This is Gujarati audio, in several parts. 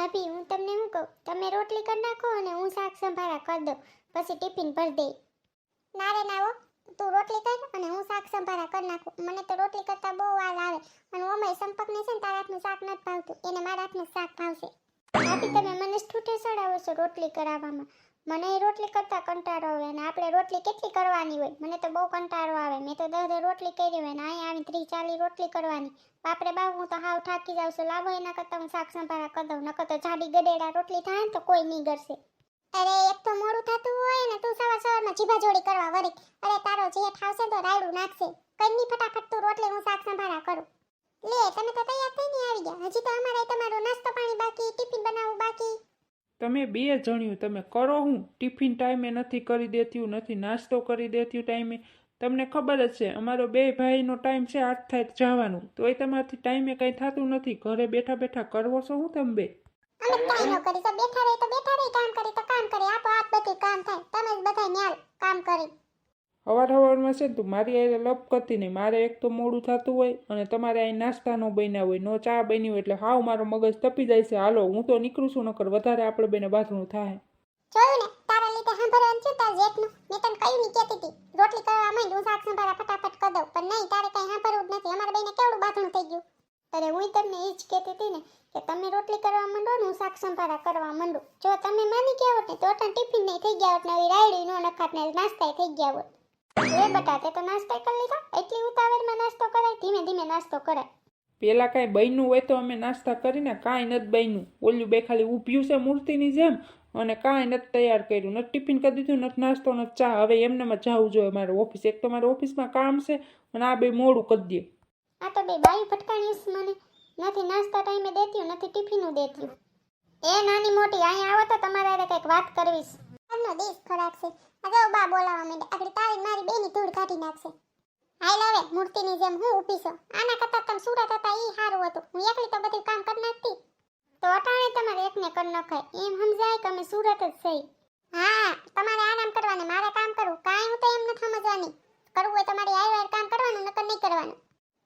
ભાભી હું તમને શું કહું, તમે રોટલી કરી નાખો અને હું શાક સંભારા કરી દઉં, પછી ટિફિન ભરી દઈ. ના રે ના હો, તું રોટલી કર અને હું શાક સંભારા કરી નાખું. મને તો રોટલી કરતા બહુ વાર આવે અને ઓમેય સંપર્કને છે ને તારા હાથનું શાક નથી ભાવતું, એને મારા હાથનું શાક ભાવશે. ભાભી તમે મને ઠૂઠે સડાવો છો રોટલી કરાવવામાં. મને રોટલી કરતા કંટાળો આવે અને આપણે રોટલી કેટલી કરવાની હોય, મને તો બહુ કંટાળો આવે. મેં તો 10 રોટલી કરી હોય ને અહીંયા આવીને 30-40 રોટલી કરવાની. બાપરે બાપ હું તો હાવ થાકી જાઉં છું. લાવો એના કરતાં હું શાક સંભારા કરી દઉં, નકર તો જાડી ગડેડા રોટલી થાય ને તો કોઈ નહીં ગરશે. અરે એક તો મોડું થતું હોય ને તું સવારમાં જીભા જોડી કરવા વળી. અરે તારો જેઠ આવશે તો રાયડું નાખશે. કઈની ફટાફટ તું રોટલી હું શાક સંભારા કરું. લે તમે તો તૈયાર થઈને આવી ગયા. હજી તો અમારે તમારો નાસ્તો પાણી બાકી, ટિફિન બનાવવું બાકી. તમે બે જણ્યું તમે કરો હું ટિફિન ટાઈમે નથી કરી દેતી, નથી નાસ્તો કરી દેતી ટાઈમે. તમને ખબર જ છે અમારો બે ભાઈનો ટાઈમ છે 8 થાય જવાનું, તોય તમારાથી ટાઈમે કંઈ થતું નથી. ઘરે બેઠા બેઠા કરવો છો હું તમે બે? અમે કાઈ ન કરી તો બેઠા રહી તો બેઠા રહી, કામ કરી તો કામ કરી, આપો આપ બધું કામ થાય. તમે જ બધા ન્યાલ કામ કરી. સવારમાં છે તું મારી આ લપ કરતી નહીં. મારે એક તો મોડું થતું હોય અને તમારે અહીં નાસ્તા ન બન્યા હોય, નો ચા બની હોય, એટલે હાવ મારો મગજ તપી જાય છે. હાલો હું તો નીકળું છું, નકર વધારે આપણે બેને બાથરૂમ થાય. જોયું ને તારા લીધે સાંભળવાનું છે તાર જેઠનું. મેં તને કઈ ની કહેતી હતી રોટલી કરવા માંડ, હું શાક સંભારા ફટાફટ કરી દઉં, પણ નહીં તારે કઈ સાંભળવું જ નથી. અમારા બેને કેવડું બાથણું થઈ ગયું. અરે હું તમને એ જ કહેતી હતી ને કે તમે રોટલી કરવા માંડો ને હું શાક સંભારા કરવા માંડું. જો તમે માની ગયા હોત ને તો ટિફિન નહીં થઈ ગયા હોત ને આવી રાયડી નો નખાત ને નાસ્તા થઈ ગયા હોત. એ બટા તે તો નાસ્તો કરી લીધો. એટલી ઉતાવળમાં નાસ્તો કરાય, ધીમે ધીમે નાસ્તો કરાય. પેલા કાંઈ બન્યું હોય તો અમે નાસ્તા કરીને, કાંઈ નથી બન્યું. ઓલું બે ખાલી ઊભ્યું છે મૂર્તિની જેમ અને કાંઈ નથી તૈયાર કર્યું, નથી ટિફિન કરી દીધું, નથી નાસ્તો, નથી ચા. હવે એમનેમાં જવું જોઈએ મારે ઓફિસ. એક તો મારે ઓફિસમાં કામ છે અને આ બે મોડું કરી દે. આ તો બે બાયું ફટકાણીશ મને. નથી નાસ્તા ટાઈમે દેત્યું, નથી ટિફિનું દેત્યું. એ નાની મોટી અહીંયા આવો તો તમારે કંઈક વાત કરવીશ. આજનો દિવસ ખરાબ છે. અગાઉ બા બોલાવવા માંડે, આગળ તારી મારી બેની ધૂળ કાઢી નાખશે. હાલ હવે મૂર્તિની જેમ હું ઊભી છું. આના કરતાં તમે સુરત હતા ઈ સારું હતું. હું એકલી તો બધું કામ કરી નાખતી. તો અટાણે તમારે એકને કરી નખાય એમ સમજાય કે અમે સુરત જ સહી. હા તમારે આરામ કરવાને મારે કામ કરવું. કાંઈ હું તો એમ નથી સમજવાની. કરવું હોય તમારે આયવાર કામ કરવાનું, નકર નહીં કરવાનું.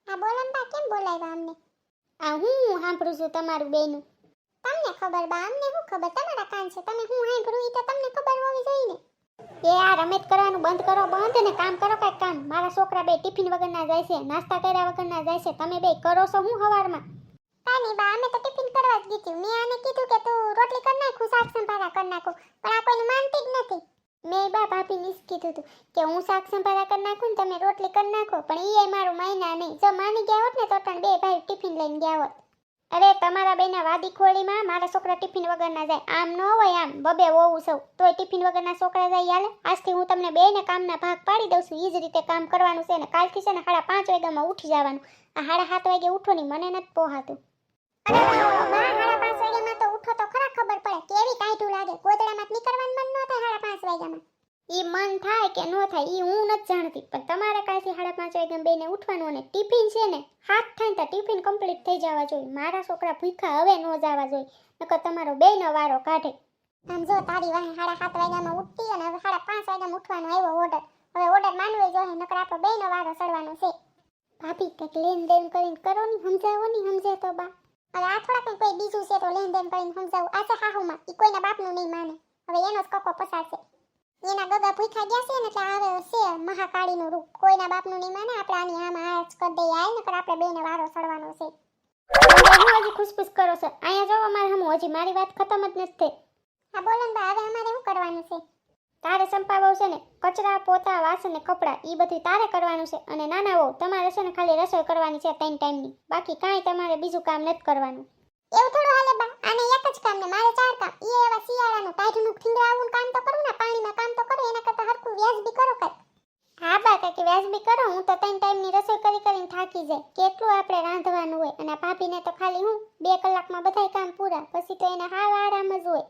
આ બોલન બા કેમ બોલાવ્યા અમને? આ હું સાંભળું છું તમારું બેનું. તમને ખબર બા, અમને શું ખબર? તમારા કાન છે, તમે હું સાંભળું ઈ તો તમને ખબર હોવી જોઈએ ને. એ આ રમત કરવાનું બંધ કરો, બંધ ને કામ કરો કાંઈક કામ. મારા છોકરા બે ટિફિન વગરના જાય છે, નાસ્તા કર્યા વગરના જાય છે. તમે બે કરો છો હું સવારમાં? કાની બા અમે તો ટિફિન કરવા જ ગીતી. મેં આને કીધું કે તું રોટલી કરી નાખું, શાક સંભારા કરી નાખું, પણ આ કોઈનું માનતી જ નથી. મેં બા ભાભીને જ કીધું હતું કે હું શાક સંભારા કરી નાખું ને તમે રોટલી કરી નાખો, પણ એ મારું માયના નહીં. જો માની ગયા હોત ને તો પણ બે ભાઈ ટિફિન લઈને ગયા હોત. અરે તમારા બેના વાદી ખોળીમાં મારા છોકરા ટિફિન વગરના જાય. આમ ન હોય, આમ બબે હોવું સૌ તોય ટિફિન વગરના છોકરા જાય. હાલે આજથી હું તમને બેને કામના ભાગ પાડી દઉં છું. એ જ રીતે કામ કરવાનું છે ને કાલથી છે ને 5:30 વાગ્યામાં ઉઠી જવાનું. આ 7:30 વાગે ઉઠો નહીં, મને નથી પોહાતું. અરે બા 5:30 વાગ્યામાં તો ઉઠો તો ખરા, ખબર પડે કેવી કાઢું લાગે. ગોદડામાં નીકળવાનું મન ન થાય 5:30 વાગ્યામાં. ઈ મન થાય કે ન થાય ઈ હું નથી જાણતી, પણ તમારે કાલથી 5:30 વાગ્યામાં બેને ઉઠવાનું. અને ટિફિન છે ને 7 થાય તો ટિફિન કમ્પ્લીટ થઈ જવા જોઈએ. મારા છોકરા ભૂખ્યા હવે ન જવા જોઈએ, નકર તમારો બેનો વારો કાઢે. આમ જો તારી વાહે 7:30 વાગ્યામાં ઉઠતી અને હવે 5:30 વાગ્યામાં ઉઠવાનો આવ્યો ઓર્ડર. હવે ઓર્ડર માનવો જોઈએ, નકર આપણો બેનો વારો સડવાનો છે. ભાભી કંઈક લેનદેન કરીને કરો ની, સમજાવો ની. સમજે તો બા. હવે આ થોડા કંઈ કોઈ બીજું છે તો લેનદેન કરીને સમજાવું. આ છે હાહુમાં, ઈ કોઈના બાપનું નહીં માને. હવે એનો જ કકો પસારશે. એના ગગા ભૂખ્યા ગયા છે ને એટલે હવે છે મહાકાળીનું રૂપ. કોઈના બાપનું નહીં માને. આપણે આની આમાં આ જ કરી દઈએ. આય નકર આપણે બેને વારો સડવાનો છે. હું હજી ખુશપુશ કરો છો અહીંયા જો અમારે હમ હજી મારી વાત ખતમ જ નથી થઈ. હા બોલો ને બા, હવે અમારે શું કરવાનું છે? તારે સંપાવવું છે ને કચરા પોતા વાસણ ને કપડાં ઈ બધું તારે કરવાનું છે. અને નાના વહુ તમારે છે ને ખાલી રસોઈ કરવાની છે 3 ટાઈમની. બાકી કાંઈ તમારે બીજું કામ નથી કરવાનું. એવું થોડું હાલે બા, આને એક જ કામ ને મારે 4 કામ. ઈ એવા શિયાળાનું ટાઢનું ઠીંગરાવું કામ તો કરું ને, પાણીમાં કામ તો કરું. એના કરતાં હરખું વ્યાજબી કરો કાંઈક. હા બા કાંઈક વ્યાજબી કરો. હું તો 3 ટાઈમની રસોઈ કરીને થાકી જાય. કેટલું આપણે રાંધવાનું હોય. અને ભાભીને તો ખાલી હું 2 કલાકમાં બધાય કામ પૂરા, પછી તો એને હાવ આરામ જ હોય.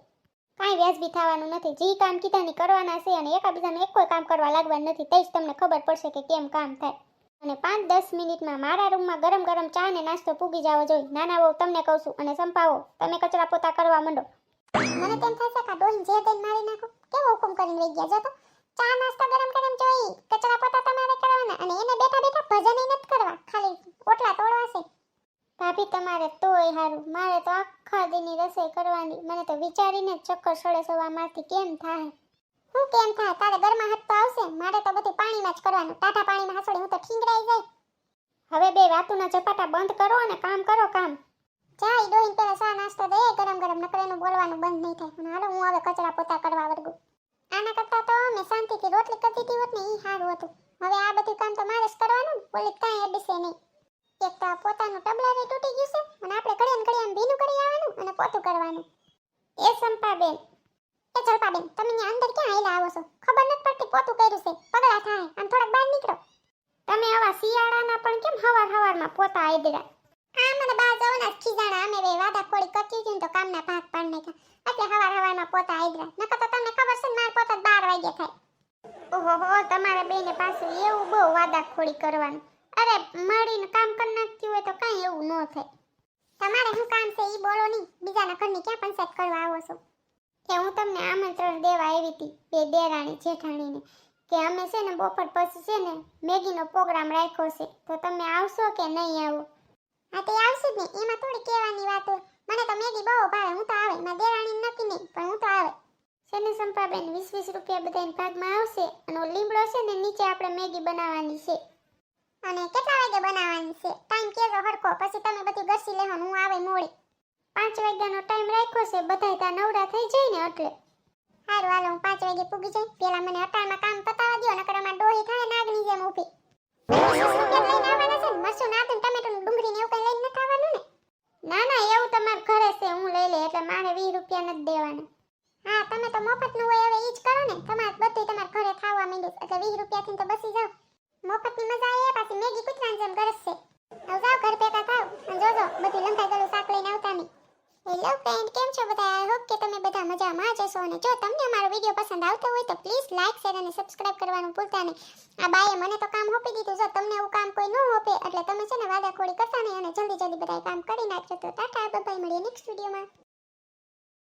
કાંઈ વ્યાજબી થવાનું નથી. જે કામ કીધાની કરવાના છે અને એકાબીજાનું એક કોઈ કામ કરવા લાગવાનું નથી. તે જ તમને ખબર પડશે કે કેમ કામ થાય. અને 5-10 મિનિટમાં મારા રૂમમાં ગરમ ગરમ ચા ને નાસ્તો પૂગી જવો જોઈએ. નાના વહુ તમને કહું છું. અને સંપાવો તમે કચરા પોતા કરવા માંડો. મને તેમ થશે કે ડોહીને જે દઈને મારી નાખો. કેવો હુકમ કરીને રહી ગયા. જો તો ચા નાસ્તો ગરમ ગરમ જોઈ, કચરા પોતા તમારે કરવાના. અને એને બેઠા બેઠા ભજન નથી કરવા, ખાલી ઓટલા તોડવા છે. ભાભી તમારે તોય હારું, મારે તો આખા દીની રસોઈ કરવાની, મને તો વિચારીને જ ચક્કર સડે સવારમાંથી કેમ થાય. હું કેમ થાય? તારે ઘરમાં હાથ તો આવશે, મારે તો બધું પાણીમાં જ કરવાનું. ટાટા પાણીમાં હાસોડી હું તો ઠીંગરાઈ જાય. હવે બે વાતુના ઝપાટા બંધ કરો અને કામ કરો કામ. જાય ડોહીને પેલા ચા નાસ્તો દે ગરમ ગરમ, નકર એનું બોલવાનું બંધ નહીં થાય. અને હાલો હું હવે કચરા પોતા કરવા વળગું. આના કરતા તો મેં શાંતિથી રોટલી કરતી હતી હોત ને ઈ સારું હતું. હવે આ બધું કામ તો મારે જ કરવાનું ને, ઓલી કાંઈ અડશે નહીં. એક તો આ પોતાનું ટબલારે તૂટી ગયું છે અને આપણે ઘડિયાને ઘડિયાને ભીનું કરી આવવાનું અને પોતું કરવાનું. એ સંપાબેન, એ જલપાબેન, તમે અહીંયા અંદર ક્યાં આયલા આવો છો? ખબર નથી પડતી પોતું કર્યું છે, પગલા થાય. આમ થોડાક બહાર નીકળો. તમે આવા શિયાળાના પણ કેમ હવારમાં પોતા આયદરા? આ મને બા જવાના ખીજાણા, અમે બે વાદા ખોડી કરતી હતી ને તો કામના ભાગ પાડ નાખ્યા. એટલે હવારમાં પોતા આયદરા. નકર તો તમને ખબર છે ને માર પોતા 12 વાગ્યા થાય. ઓહો, તમારે બેને પાછું એવું બહુ વાદા ખોડી કરવાનું. અરે મળીને કામ કરી નાખતી હોય તો કાંઈ એવું ન થાય. તમારે શું કામ છે ઈ બોલો નહીં, બીજાના ઘરની ક્યાં પંચાયત કરવા આવો છો? કે હું તમને આમંત્રણ દેવા આવી હતી બે દેરાણી જેઠાણીને, કે અમે છે ને બપોર પછી છે ને મેગીનો પ્રોગ્રામ રાખ્યો છે, તો તમે આવશો કે નહીં આવો? હા તે આવશું જ ને, એમાં થોડી કહેવાની વાત હોય. મને તો મેગી બહુ ભાવે, હું તો આવે. મારા દેરાણી નક્કી નહીં, પણ હું તો આવે. છે ને સંપાબેન, 20-20 રૂપિયા બધાને ભાગમાં આવશે અને લીમડો છે ને નીચે આપણે મેગી બનાવવાની છે. અને કેટલા વાગે બનાવવાની છે? ટાઈમ કેજો હરકો, પછી તમે બધું ગસી લેહો, હું આવે મોડી. 5 વાગ્યાનો ટાઈમ રાખ્યો છે, બધાય તા નવરા થઈ જાય ને એટલે. હારું હાલો, હું 5 વાગે પૂગી જાય. પેલા મને અટાણમાં કામ પતાવા દો, નકર આમાં ડોહી થાય નાગની જેમ ઊભી. 20 રૂપિયા લઈને આવવાના છે ને, મરચું ને આદુ ને ટમેટું ને ડુંગળી ને એવું કઈ લઈને નથી આવવાનું ને? ના ના, એવું તમારે ઘરે છે, હું લઈ લે, એટલે મારે 20 રૂપિયા નથી દેવાના. હા, તમે તો મફતનું હોય હવે ઈ જ કરો ને. તમારે બધું તમારે ઘરે ખાવા માંડ્યું, એટલે 20 રૂપિયાથી તો બસી જાવ. મફતની મજા આવે, પાછી મેગી કૂતરાની જેમ ગરજ છે. હવે જાવ ઘર ભેગા થાવ અને જોજો બધું લંકાઈ ગયેલું શાક લઈને આવતા નહીં. હેલો ફ્રેન્ડ, કેમ છો બધા? આઈ હોપ કે તમે બધા મજામાં જશો. અને જો તમને અમારો વિડીયો પસંદ આવતો હોય તો પ્લીઝ લાઈક, શેર અને સબસ્ક્રાઇબ કરવાનું ભૂલતા નહીં. આ બાએ મને તો કામ સોંપી દીધું, જો તમને એવું કામ કોઈ ન સોંપે એટલે તમે છે ને વાદાખોડી કરતા નહીં અને જલ્દી બધા કામ કરી નાખજો. તો ટાટા, બાય બાય, મળીએ નેક્સ્ટ વિડીયોમાં.